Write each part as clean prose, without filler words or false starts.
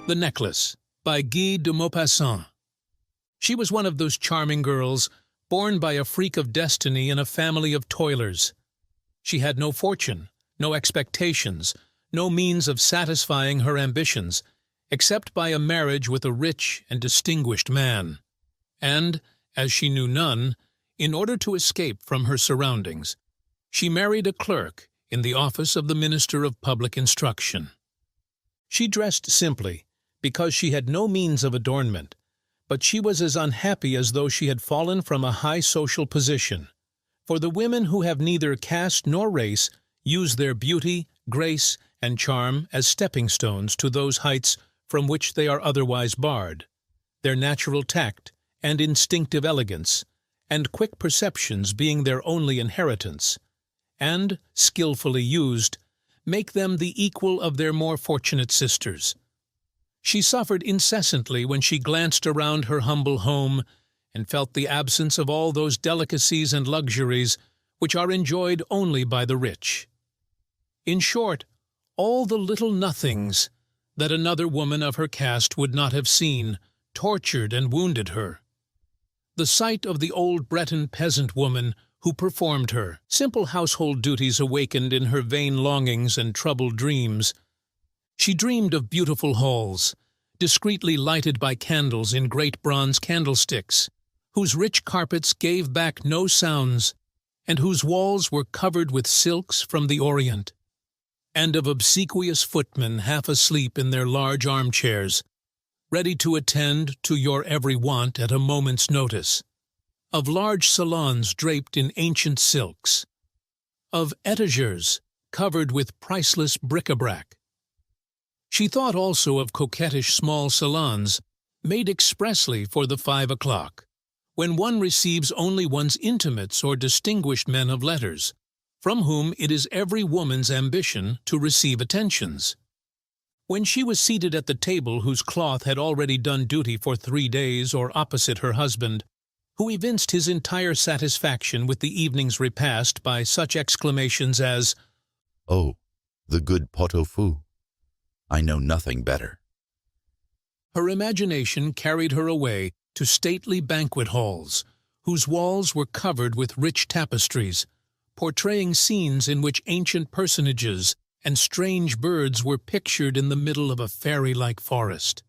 The Necklace, by Guy de Maupassant. She was one of those charming girls, born by a freak of destiny in a family of toilers. She had no fortune, no expectations, no means of satisfying her ambitions, except by a marriage with a rich and distinguished man. And, as she knew none, in order to escape from her surroundings, she married a clerk in the office of the Minister of Public Instruction. She dressed simply, because she had no means of adornment, but she was as unhappy as though she had fallen from a high social position. For the women who have neither caste nor race use their beauty, grace, and charm as stepping stones to those heights from which they are otherwise barred. Their natural tact and instinctive elegance, and quick perceptions being their only inheritance, and, skillfully used, make them the equal of their more fortunate sisters. She suffered incessantly when she glanced around her humble home and felt the absence of all those delicacies and luxuries which are enjoyed only by the rich. In short, all the little nothings that another woman of her caste would not have seen tortured and wounded her. The sight of the old Breton peasant woman who performed her simple household duties awakened in her vain longings and troubled dreams. She dreamed of beautiful halls, discreetly lighted by candles in great bronze candlesticks, whose rich carpets gave back no sounds, and whose walls were covered with silks from the Orient, and of obsequious footmen half asleep in their large armchairs, ready to attend to your every want at a moment's notice, of large salons draped in ancient silks, of etagères covered with priceless bric-a-brac. She thought also of coquettish small salons made expressly for the 5 o'clock, when one receives only one's intimates or distinguished men of letters, from whom it is every woman's ambition to receive attentions. When she was seated at the table whose cloth had already done duty for 3 days or opposite her husband, who evinced his entire satisfaction with the evening's repast by such exclamations as, "Oh, the good pot-au-feu! I know nothing better." her imagination carried her away to stately banquet halls, whose walls were covered with rich tapestries, portraying scenes in which ancient personages and strange birds were pictured in the middle of a fairy-like forest.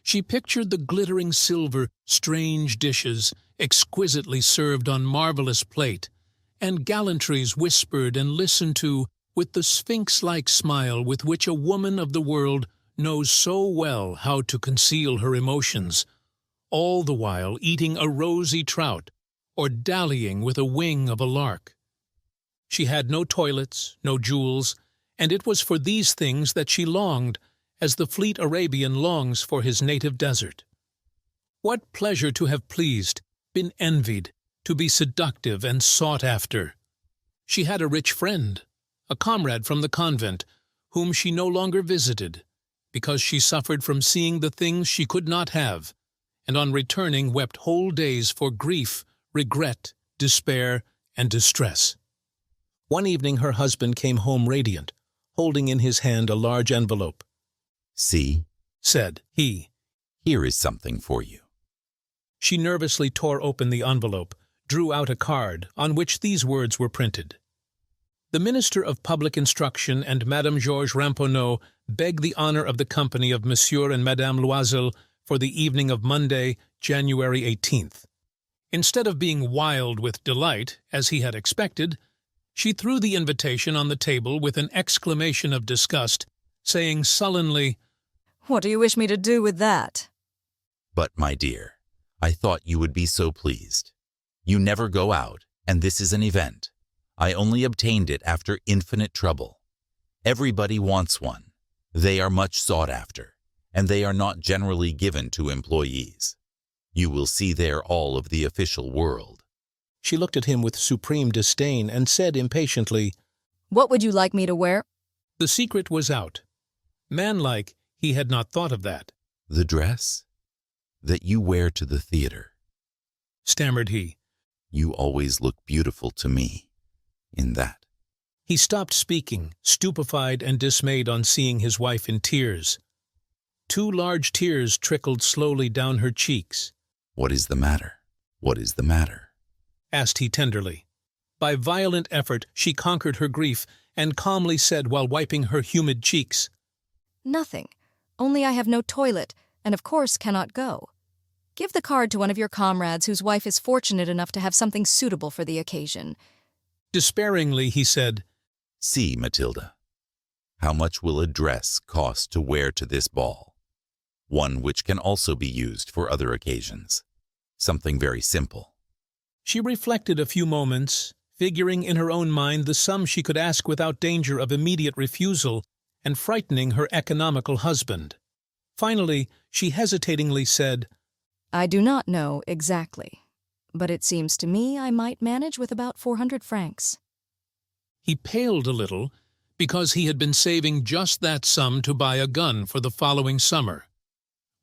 She pictured the glittering silver, strange dishes, exquisitely served on marvelous plate, and gallantries whispered and listened to with the sphinx-like smile with which a woman of the world knows so well how to conceal her emotions, all the while eating a rosy trout or dallying with a wing of a lark. She had no toilets, no jewels, and it was for these things that she longed, as the fleet Arabian longs for his native desert. What pleasure to have pleased, been envied, to be seductive and sought after! She had a rich friend, a comrade from the convent, whom she no longer visited, because she suffered from seeing the things she could not have, and on returning wept whole days for grief, regret, despair, and distress. One evening her husband came home radiant, holding in his hand a large envelope. "See," said he, "here is something for you." She nervously tore open the envelope, drew out a card on which these words were printed. The Minister of Public Instruction and Madame Georges Ramponneau beg the honor of the company of Monsieur and Madame Loisel for the evening of Monday, January 18th. Instead of being wild with delight, as he had expected, she threw the invitation on the table with an exclamation of disgust, saying sullenly, "What do you wish me to do with that?" "But, my dear, I thought you would be so pleased. You never go out, and this is an event. I only obtained it after infinite trouble. Everybody wants one. They are much sought after, and they are not generally given to employees. You will see there all of the official world." She looked at him with supreme disdain and said impatiently, "What would you like me to wear?" The secret was out. Manlike, he had not thought of that. "The dress that you wear to the theater," stammered he. "You always look beautiful to me in that." He stopped speaking, stupefied and dismayed on seeing his wife in tears. 2 large tears trickled slowly down her cheeks. "What is the matter? What is the matter?" asked he tenderly. By violent effort, she conquered her grief and calmly said while wiping her humid cheeks, Nothing. Only I have no toilet, and of course cannot go. Give the card to one of your comrades whose wife is fortunate enough to have something suitable for the occasion. Despairingly, he said, "See, Matilda, how much will a dress cost to wear to this ball? One which can also be used for other occasions. Something very simple." She reflected a few moments, figuring in her own mind the sum she could ask without danger of immediate refusal and frightening her economical husband. Finally, she hesitatingly said, I do not know exactly, but it seems to me I might manage with about 400 francs. He paled a little, because he had been saving just that sum to buy a gun for the following summer,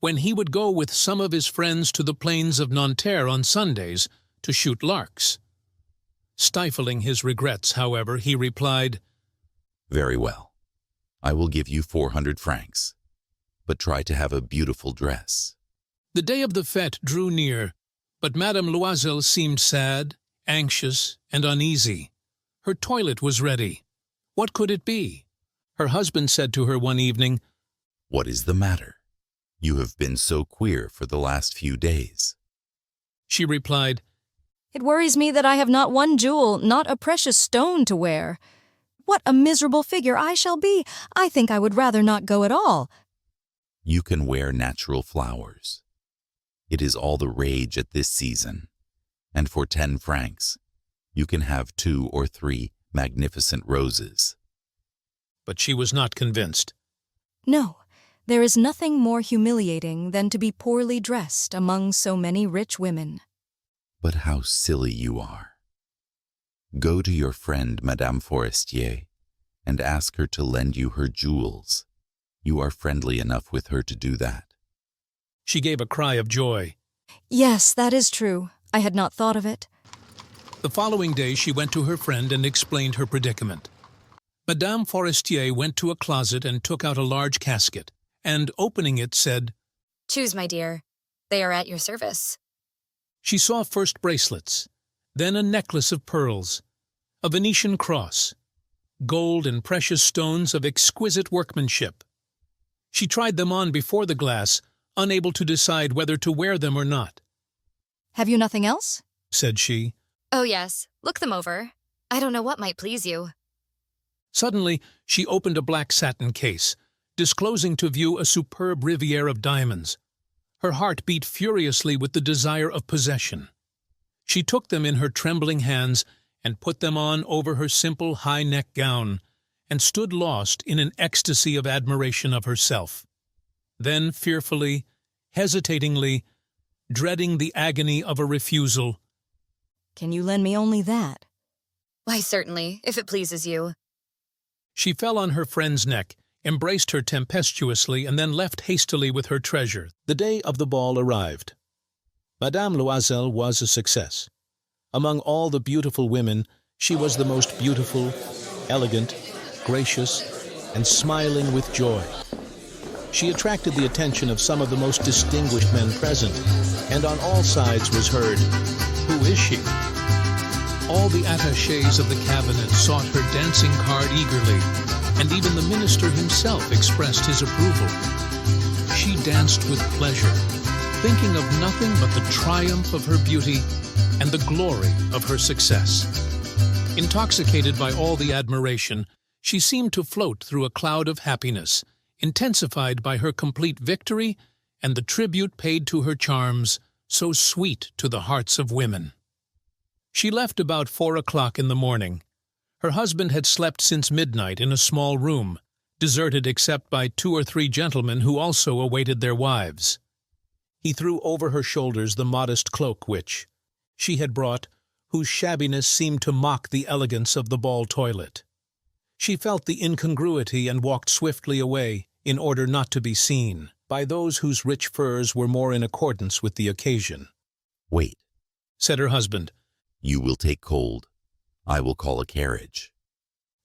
when he would go with some of his friends to the plains of Nanterre on Sundays to shoot larks. Stifling his regrets, however, he replied, "Very well. I will give you 400 francs, but try to have a beautiful dress." The day of the fête drew near, but Madame Loisel seemed sad, anxious, and uneasy. Her toilet was ready. What could it be? Her husband said to her one evening, "What is the matter? You have been so queer for the last few days." She replied, It worries me that I have not one jewel, not a precious stone to wear. What a miserable figure I shall be! I think I would rather not go at all. "You can wear natural flowers. It is all the rage at this season, and for 10 francs, you can have 2 or 3 magnificent roses." but she was not convinced. No, there is nothing more humiliating than to be poorly dressed among so many rich women. "But how silly you are. Go to your friend Madame Forestier and ask her to lend you her jewels. You are friendly enough with her to do that." She gave a cry of joy. Yes, that is true. I had not thought of it. The following day she went to her friend and explained her predicament. Madame Forestier went to a closet and took out a large casket, and opening it said, Choose, my dear. They are at your service. She saw first bracelets, then a necklace of pearls, a Venetian cross, gold and precious stones of exquisite workmanship. She tried them on before the glass, unable to decide whether to wear them or not. Have you nothing else? Said she. Oh, yes. Look them over. I don't know what might please you. Suddenly, she opened a black satin case, disclosing to view a superb riviere of diamonds. Her heart beat furiously with the desire of possession. She took them in her trembling hands and put them on over her simple high-neck gown, and stood lost in an ecstasy of admiration of herself. Then, fearfully, hesitatingly, dreading the agony of a refusal, Can you lend me only that? Why, certainly, if it pleases you. she fell on her friend's neck, embraced her tempestuously, and then left hastily with her treasure. The day of the ball arrived. Madame Loisel was a success. Among all the beautiful women, she was the most beautiful, elegant, gracious, and smiling with joy. She attracted the attention of some of the most distinguished men present, and on all sides was heard, "Who is she?" All the attachés of the cabinet sought her dancing card eagerly, and even the minister himself expressed his approval. She danced with pleasure, thinking of nothing but the triumph of her beauty and the glory of her success. Intoxicated by all the admiration, she seemed to float through a cloud of happiness, intensified by her complete victory and the tribute paid to her charms, so sweet to the hearts of women. She left about 4 o'clock in the morning. Her husband had slept since midnight in a small room, deserted except by 2 or 3 gentlemen who also awaited their wives. He threw over her shoulders the modest cloak which she had brought, whose shabbiness seemed to mock the elegance of the ball toilet. She felt the incongruity and walked swiftly away, in order not to be seen, by those whose rich furs were more in accordance with the occasion. "Wait," said her husband. "You will take cold. I will call a carriage."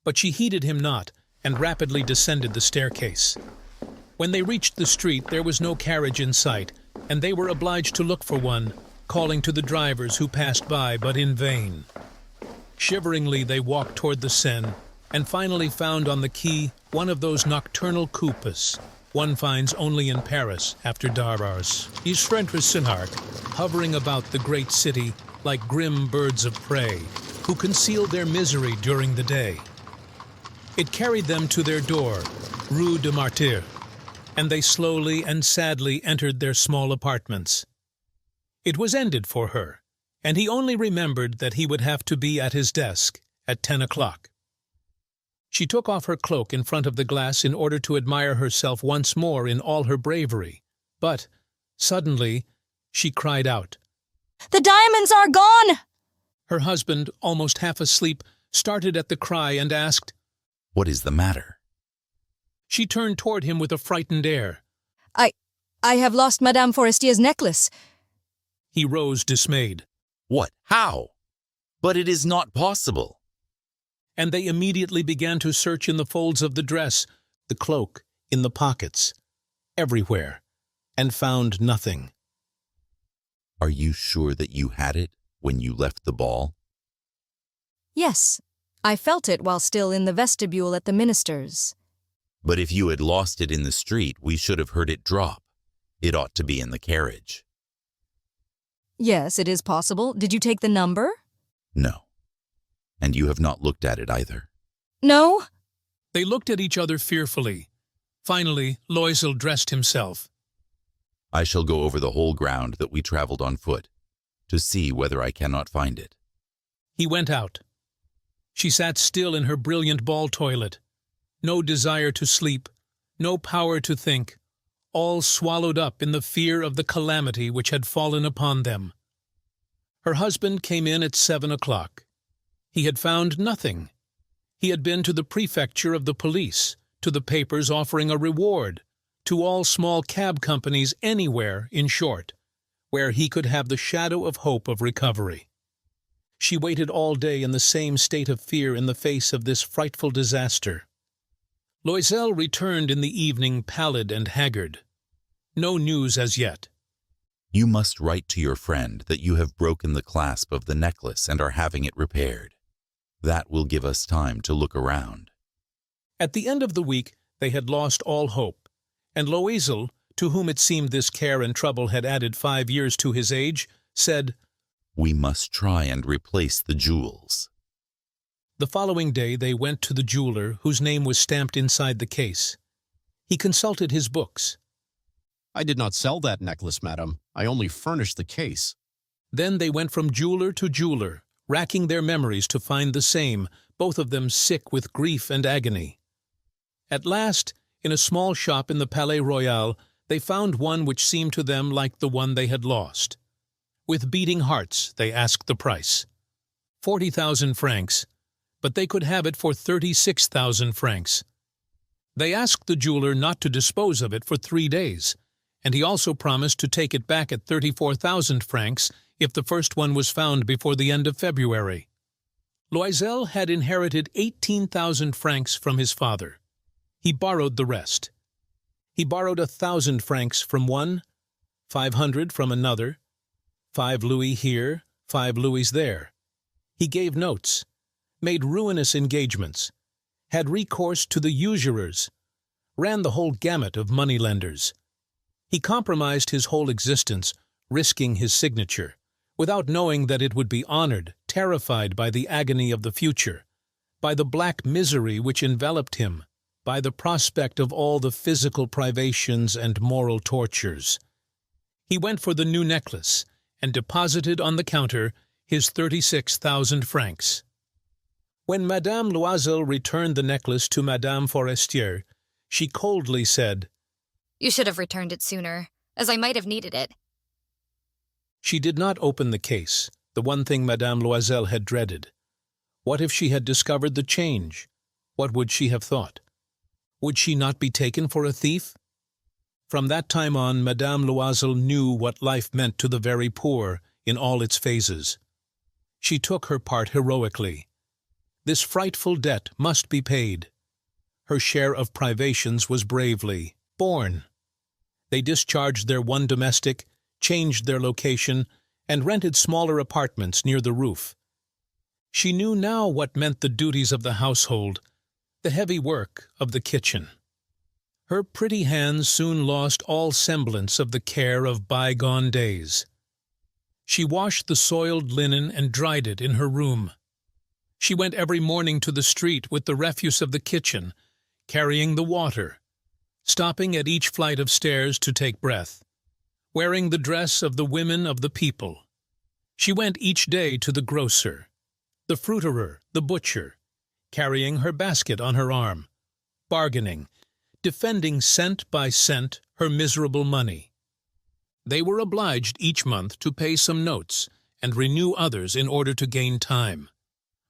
But she heeded him not, and rapidly descended the staircase. When they reached the street, there was no carriage in sight, and they were obliged to look for one, calling to the drivers who passed by, but in vain. Shiveringly, they walked toward the Seine, and finally found on the quay one of those nocturnal coupes one finds only in Paris after Darars. These Frentres-Sinarques, hovering about the great city like grim birds of prey, who concealed their misery during the day. It carried them to their door, Rue de Martyrs, and they slowly and sadly entered their small apartments. It was ended for her, and he only remembered that he would have to be at his desk at 10 o'clock. She took off her cloak in front of the glass in order to admire herself once more in all her bravery, but, suddenly, she cried out, "The diamonds are gone!" Her husband, almost half asleep, started at the cry and asked, "What is the matter?" She turned toward him with a frightened air. I have lost Madame Forestier's necklace." He rose dismayed. "What? How? But it is not possible." And they immediately began to search in the folds of the dress, the cloak, in the pockets, everywhere, and found nothing. "Are you sure that you had it when you left the ball?" "Yes, I felt it while still in the vestibule at the minister's." "But if you had lost it in the street, we should have heard it drop. It ought to be in the carriage." "Yes, it is possible. Did you take the number?" "No. And you have not looked at it either?" "No." They looked at each other fearfully. Finally, Loisel dressed himself. "I shall go over the whole ground that we traveled on foot, to see whether I cannot find it." He went out. She sat still in her brilliant ball toilet. No desire to sleep, no power to think, all swallowed up in the fear of the calamity which had fallen upon them. Her husband came in at 7 o'clock. He had found nothing. He had been to the prefecture of the police, to the papers offering a reward, to all small cab companies anywhere, in short, where he could have the shadow of hope of recovery. She waited all day in the same state of fear in the face of this frightful disaster. Loisel returned in the evening pallid and haggard. No news as yet. "You must write to your friend that you have broken the clasp of the necklace and are having it repaired. That will give us time to look around." At the end of the week they had lost all hope, and Loisel, to whom it seemed this care and trouble had added 5 years to his age, said, "We must try and replace the jewels." The following day they went to the jeweler, whose name was stamped inside the case. He consulted his books. "I did not sell that necklace, madam. I only furnished the case." Then they went from jeweler to jeweler, racking their memories to find the same, both of them sick with grief and agony. At last, in a small shop in the Palais Royal, they found one which seemed to them like the one they had lost. With beating hearts, they asked the price. 40,000 francs, but they could have it for 36,000 francs. They asked the jeweler not to dispose of it for 3 days, and he also promised to take it back at 34,000 francs if the first one was found before the end of February. Loisel had inherited 18,000 francs from his father. He borrowed the rest. He borrowed 1,000 francs from one, 500 from another, 5 louis here, 5 louis there. He gave notes, made ruinous engagements, had recourse to the usurers, ran the whole gamut of moneylenders. He compromised his whole existence, risking his signature, without knowing that it would be honored, terrified by the agony of the future, by the black misery which enveloped him, by the prospect of all the physical privations and moral tortures. He went for the new necklace and deposited on the counter his 36,000 francs. When Madame Loisel returned the necklace to Madame Forestier, she coldly said, You should have returned it sooner, as I might have needed it. She did not open the case, the one thing Madame Loisel had dreaded. What if she had discovered the change? What would she have thought? Would she not be taken for a thief? From that time on, Madame Loisel knew what life meant to the very poor in all its phases. She took her part heroically. This frightful debt must be paid. Her share of privations was bravely, born. They discharged their one domestic, changed their location, and rented smaller apartments near the roof. She knew now what meant the duties of the household, the heavy work of the kitchen. Her pretty hands soon lost all semblance of the care of bygone days. She washed the soiled linen and dried it in her room. She went every morning to the street with the refuse of the kitchen, carrying the water, stopping at each flight of stairs to take breath, wearing the dress of the women of the people. She went each day to the grocer, the fruiterer, the butcher, carrying her basket on her arm, bargaining, defending cent by cent her miserable money. They were obliged each month to pay some notes and renew others in order to gain time.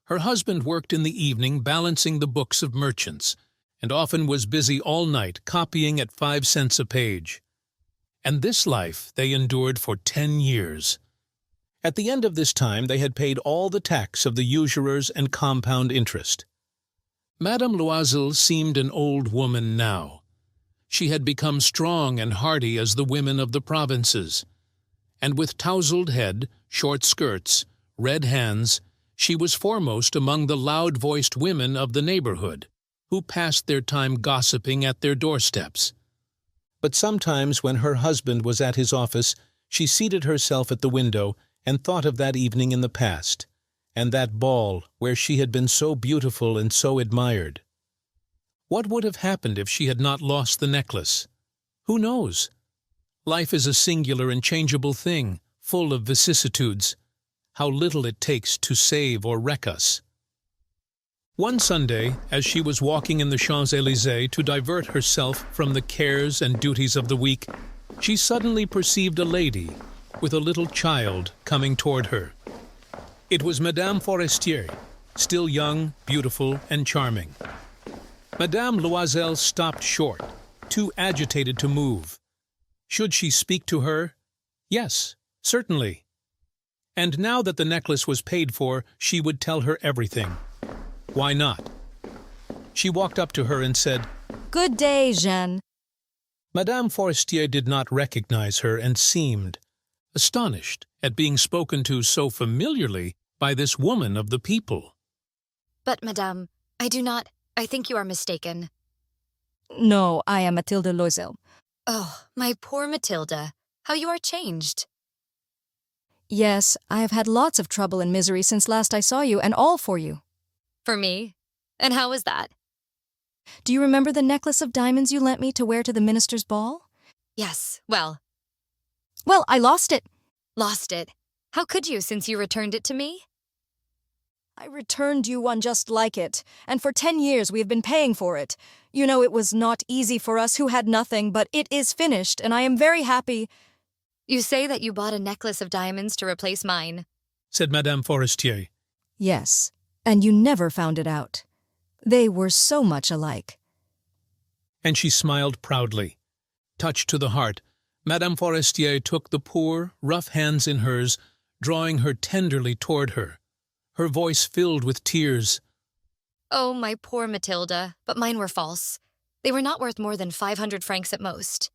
Her husband worked in the evening balancing the books of merchants, and often was busy all night copying at 5 cents a page. And this life they endured for 10 years. At the end of this time they had paid all the tax of the usurers and compound interest. Madame Loisel seemed an old woman now. She had become strong and hardy as the women of the provinces, and with tousled head, short skirts, red hands, she was foremost among the loud-voiced women of the neighborhood, who passed their time gossiping at their doorsteps. But sometimes when her husband was at his office, she seated herself at the window and thought of that evening in the past, and that ball where she had been so beautiful and so admired. What would have happened if she had not lost the necklace? Who knows? Life is a singular and changeable thing, full of vicissitudes. How little it takes to save or wreck us. One Sunday, as she was walking in the Champs-Élysées to divert herself from the cares and duties of the week, she suddenly perceived a lady with a little child coming toward her. It was Madame Forestier, still young, beautiful, and charming. Madame Loisel stopped short, too agitated to move. Should she speak to her? Yes, certainly. And now that the necklace was paid for, she would tell her everything. Why not? She walked up to her and said, Good day, Jeanne. Madame Forestier did not recognize her and seemed astonished at being spoken to so familiarly by this woman of the people. But, Madame, I think you are mistaken. No, I am Mathilde Loisel. Oh, my poor Mathilde, how you are changed. Yes, I have had lots of trouble and misery since last I saw you, and all for you. For me? And how was that? Do you remember the necklace of diamonds you lent me to wear to the minister's ball? Yes, well, I lost it. lost it. How could you, since you returned it to me? I returned you one just like it, and for 10 years we have been paying for it. You know it was not easy for us who had nothing, but it is finished, and I am very happy. You say that you bought a necklace of diamonds to replace mine. Said Madame Forestier. Yes, and you never found it out. They were so much alike. And she smiled proudly. Touched to the heart, Madame Forestier took the poor, rough hands in hers, drawing her tenderly toward her, her voice filled with tears. Oh, my poor Mathilde, but mine were false. They were not worth more than 500 francs at most.